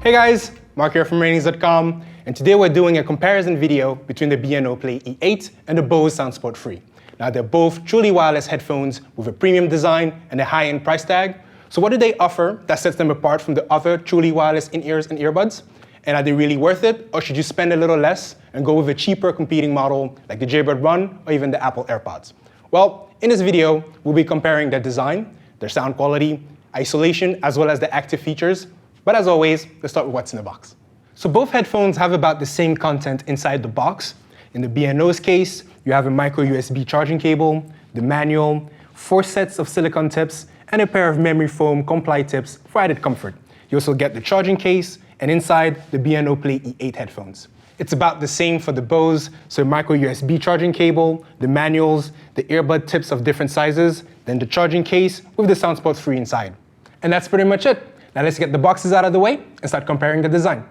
Hey guys, Mark here from Ratings.com, and today we're doing a comparison video between the B&O Play E8 and the Bose SoundSport 3. Now they're both truly wireless headphones with a premium design and a high-end price tag. So what do they offer that sets them apart from the other truly wireless in-ears and earbuds? And are they really worth it, or should you spend a little less and go with a cheaper competing model like the Jaybird One or even the Apple AirPods? Well, in this video, we'll be comparing their design, their sound quality, isolation, as well as the active features. But as always, let's start with what's in the box. So both headphones have about the same content inside the box. In the B&O's case, you have a micro USB charging cable, the manual, 4 sets of silicone tips, and a pair of memory foam comply tips for added comfort. You also get the charging case, and inside the B&O Play E8 headphones. It's about the same for the Bose, so micro USB charging cable, the manuals, the earbud tips of different sizes, then the charging case with the SoundSport 3 inside. And that's pretty much it. Now let's get the boxes out of the way and start comparing the design.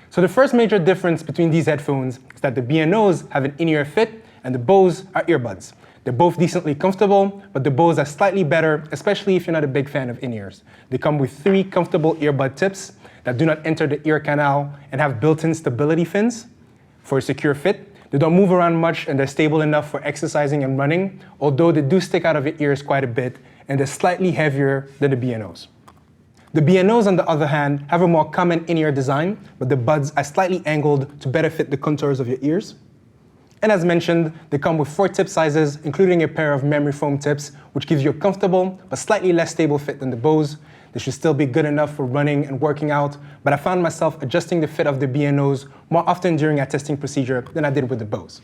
So the first major difference between these headphones is that the B&Os have an in-ear fit and the Bose are earbuds. They're both decently comfortable, but the Bose are slightly better, especially if you're not a big fan of in-ears. They come with 3 comfortable earbud tips that do not enter the ear canal and have built-in stability fins for a secure fit. They don't move around much and they're stable enough for exercising and running, although they do stick out of your ears quite a bit and they're slightly heavier than the B&Os. The B&Os, on the other hand, have a more common in-ear design, but the buds are slightly angled to better fit the contours of your ears. And as mentioned, they come with 4 tip sizes, including a pair of memory foam tips, which gives you a comfortable but slightly less stable fit than the Bose. They should still be good enough for running and working out, but I found myself adjusting the fit of the B&Os more often during a testing procedure than I did with the Bose.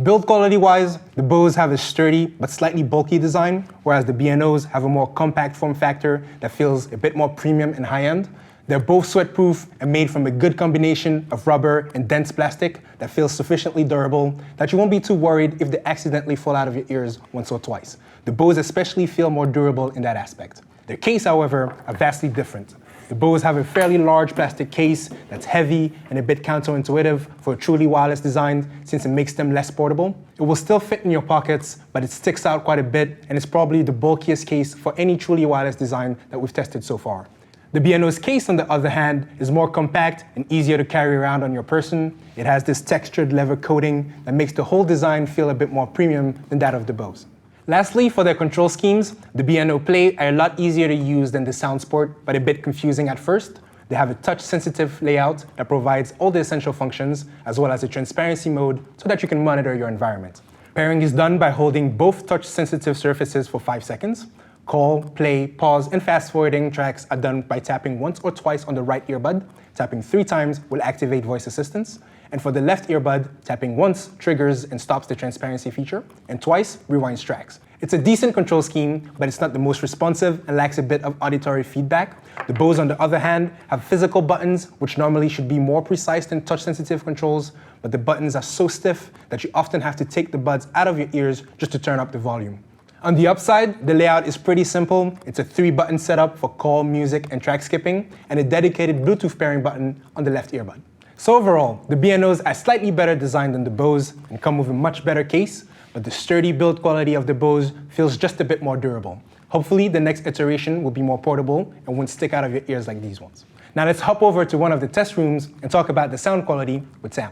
Build quality-wise, the Bose have a sturdy but slightly bulky design, whereas the B&Os have a more compact form factor that feels a bit more premium and high-end. They're both sweat-proof and made from a good combination of rubber and dense plastic that feels sufficiently durable that you won't be too worried if they accidentally fall out of your ears once or twice. The Bose especially feel more durable in that aspect. Their case, however, are vastly different. The Bose have a fairly large plastic case that's heavy and a bit counterintuitive for a truly wireless design since it makes them less portable. It will still fit in your pockets, but it sticks out quite a bit and it's probably the bulkiest case for any truly wireless design that we've tested so far. The B&O's case, on the other hand, is more compact and easier to carry around on your person. It has this textured leather coating that makes the whole design feel a bit more premium than that of the Bose. Lastly, for their control schemes, the B&O Play are a lot easier to use than the SoundSport, but a bit confusing at first. They have a touch-sensitive layout that provides all the essential functions, as well as a transparency mode so that you can monitor your environment. Pairing is done by holding both touch-sensitive surfaces for 5 seconds. Call, play, pause, and fast-forwarding tracks are done by tapping once or twice on the right earbud. Tapping 3 times will activate voice assistance. And for the left earbud, tapping once triggers and stops the transparency feature, and twice rewinds tracks. It's a decent control scheme, but it's not the most responsive and lacks a bit of auditory feedback. The Bose, on the other hand, have physical buttons, which normally should be more precise than touch-sensitive controls, but the buttons are so stiff that you often have to take the buds out of your ears just to turn up the volume. On the upside, the layout is pretty simple. It's a 3-button setup for call, music, and track skipping, and a dedicated Bluetooth pairing button on the left earbud. So overall, the B&Os are slightly better designed than the Bose and come with a much better case, but the sturdy build quality of the Bose feels just a bit more durable. Hopefully, the next iteration will be more portable and won't stick out of your ears like these ones. Now let's hop over to one of the test rooms and talk about the sound quality with Sam.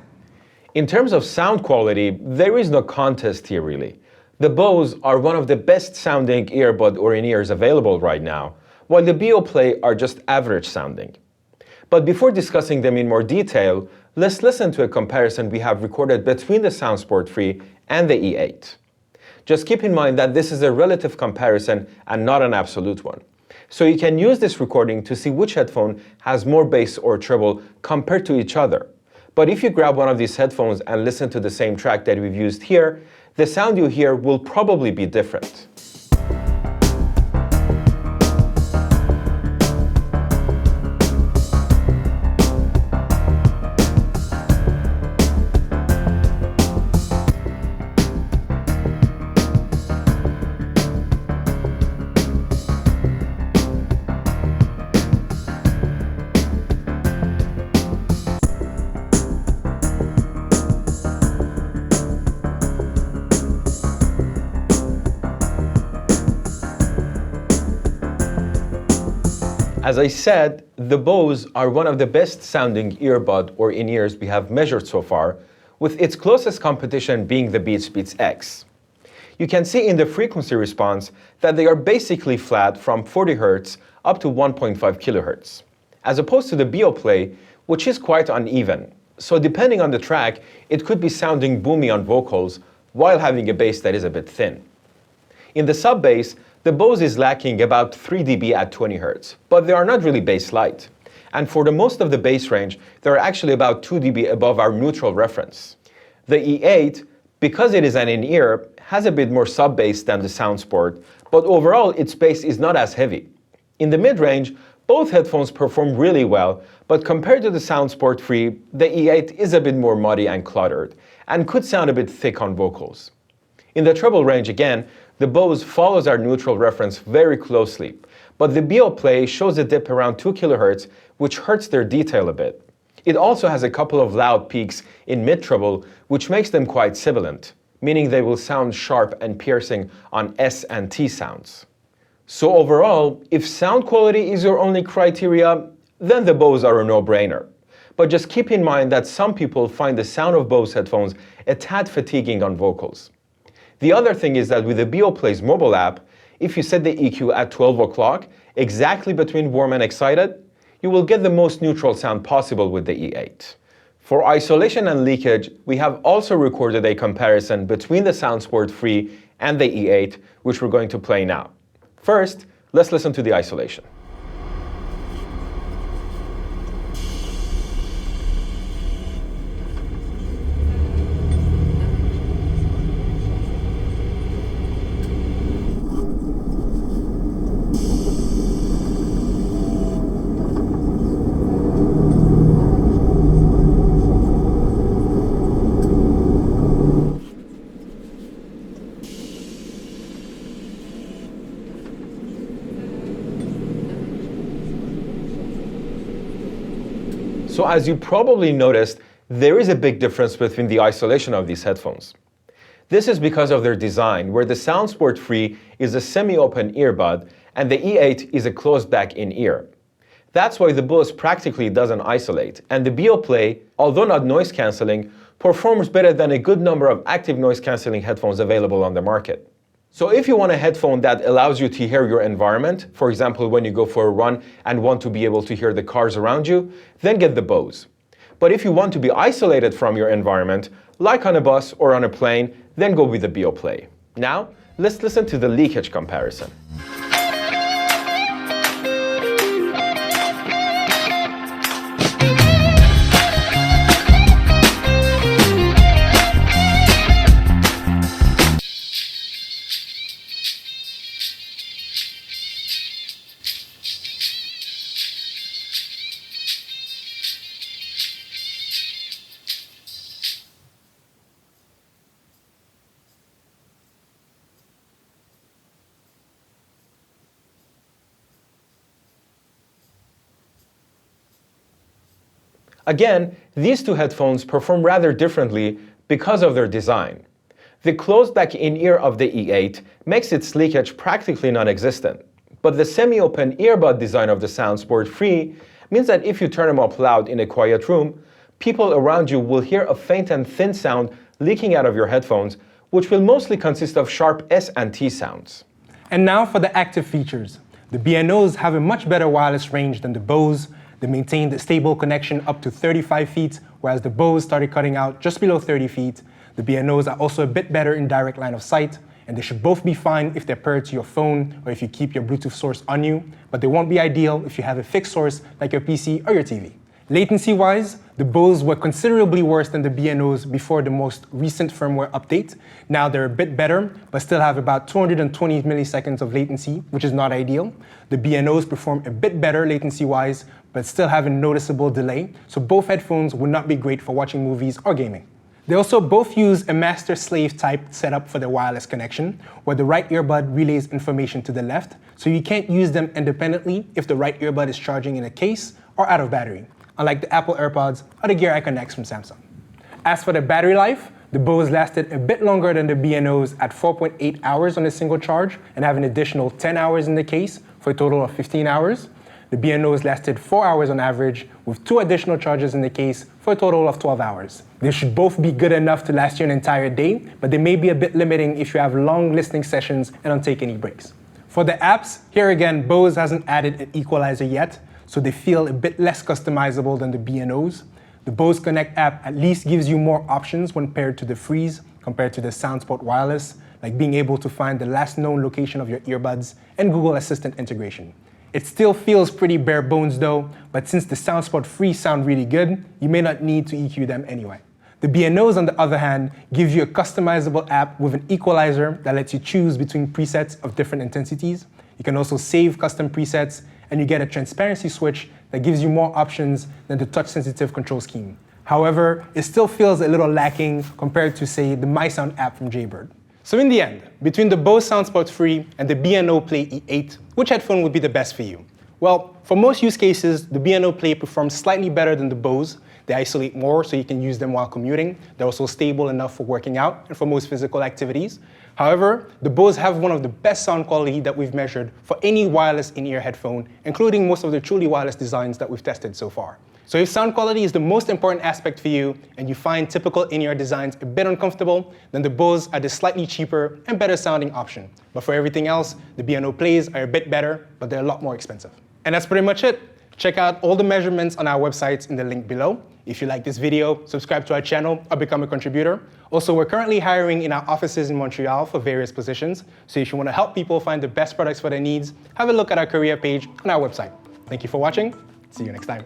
In terms of sound quality, there is no contest here really. The Bose are one of the best sounding earbud or in-ears available right now, while the B&O Play are just average sounding. But before discussing them in more detail, let's listen to a comparison we have recorded between the SoundSport 3 and the E8. Just keep in mind that this is a relative comparison and not an absolute one. So you can use this recording to see which headphone has more bass or treble compared to each other. But if you grab one of these headphones and listen to the same track that we've used here, the sound you hear will probably be different. As I said, the Bose are one of the best sounding earbud or in-ears we have measured so far, with its closest competition being the Beats X. You can see in the frequency response that they are basically flat from 40 Hz up to 1.5 kHz, as opposed to the Beoplay, which is quite uneven. So depending on the track, it could be sounding boomy on vocals while having a bass that is a bit thin. In the sub-bass, the Bose is lacking about 3 dB at 20 Hz, but they are not really bass light. And for the most of the bass range, they are actually about 2 dB above our neutral reference. The E8, because it is an in-ear, has a bit more sub-bass than the SoundSport, but overall its bass is not as heavy. In the mid-range, both headphones perform really well, but compared to the SoundSport 3, the E8 is a bit more muddy and cluttered, and could sound a bit thick on vocals. In the treble range again, the Bose follows our neutral reference very closely, but the Beoplay shows a dip around 2 kHz, which hurts their detail a bit. It also has a couple of loud peaks in mid-treble, which makes them quite sibilant, meaning they will sound sharp and piercing on S and T sounds. So overall, if sound quality is your only criteria, then the Bose are a no-brainer. But just keep in mind that some people find the sound of Bose headphones a tad fatiguing on vocals. The other thing is that with the Beoplay's mobile app, if you set the EQ at 12 o'clock, exactly between warm and excited, you will get the most neutral sound possible with the E8. For isolation and leakage, we have also recorded a comparison between the SoundSport 3 and the E8, which we're going to play now. First, let's listen to the isolation. So as you probably noticed, there is a big difference between the isolation of these headphones. This is because of their design, where the SoundSport 3 is a semi-open earbud and the E8 is a closed-back in-ear. That's why the Bose practically doesn't isolate, and the Beoplay, although not noise-canceling, performs better than a good number of active noise-canceling headphones available on the market. So if you want a headphone that allows you to hear your environment, for example when you go for a run and want to be able to hear the cars around you, then get the Bose. But if you want to be isolated from your environment, like on a bus or on a plane, then go with the Beoplay. Now, let's listen to the leakage comparison. Again, these two headphones perform rather differently because of their design. The closed-back in-ear of the E8 makes its leakage practically non-existent, but the semi-open earbud design of the SoundSport 3 means that if you turn them up loud in a quiet room, people around you will hear a faint and thin sound leaking out of your headphones, which will mostly consist of sharp S and T sounds. And now for the active features. The B&Os have a much better wireless range than the Bose. They maintained a stable connection up to 35 feet, whereas the Bose started cutting out just below 30 feet. The B&Os are also a bit better in direct line of sight, and they should both be fine if they're paired to your phone or if you keep your Bluetooth source on you, but they won't be ideal if you have a fixed source like your PC or your TV. Latency-wise, the Bose were considerably worse than the B&Os before the most recent firmware update. Now they're a bit better, but still have about 220 milliseconds of latency, which is not ideal. The B&Os perform a bit better latency-wise, but still have a noticeable delay, so both headphones would not be great for watching movies or gaming. They also both use a master-slave type setup for their wireless connection, where the right earbud relays information to the left, so you can't use them independently if the right earbud is charging in a case or out of battery, unlike the Apple AirPods or the Gear Icon X from Samsung. As for the battery life, the Bose lasted a bit longer than the B&Os at 4.8 hours on a single charge and have an additional 10 hours in the case for a total of 15 hours. The B&Os lasted 4 hours on average, with 2 additional charges in the case for a total of 12 hours. They should both be good enough to last you an entire day, but they may be a bit limiting if you have long listening sessions and don't take any breaks. For the apps, here again, Bose hasn't added an equalizer yet, so they feel a bit less customizable than the B&Os. The Bose Connect app at least gives you more options when paired to the Freeze compared to the SoundSport wireless, like being able to find the last known location of your earbuds and Google Assistant integration. It still feels pretty bare bones though, but since the SoundSport Freeze sound really good, you may not need to EQ them anyway. The B&Os, on the other hand, give you a customizable app with an equalizer that lets you choose between presets of different intensities. You can also save custom presets, and you get a transparency switch that gives you more options than the touch-sensitive control scheme. However, it still feels a little lacking compared to, say, the MySound app from Jaybird. So in the end, between the Bose SoundSport 3 and the B&O Play E8, which headphone would be the best for you? Well, for most use cases, the B&O Play performs slightly better than the Bose. They isolate more, so you can use them while commuting. They're also stable enough for working out and for most physical activities. However, the Bose have one of the best sound quality that we've measured for any wireless in-ear headphone, including most of the truly wireless designs that we've tested so far. So if sound quality is the most important aspect for you, and you find typical in-ear designs a bit uncomfortable, then the Bose are the slightly cheaper and better sounding option. But for everything else, the B&O Plays are a bit better, but they're a lot more expensive. And that's pretty much it. Check out all the measurements on our websites in the link below. If you like this video, subscribe to our channel or become a contributor. Also, we're currently hiring in our offices in Montreal for various positions. So if you want to help people find the best products for their needs, have a look at our career page on our website. Thank you for watching. See you next time.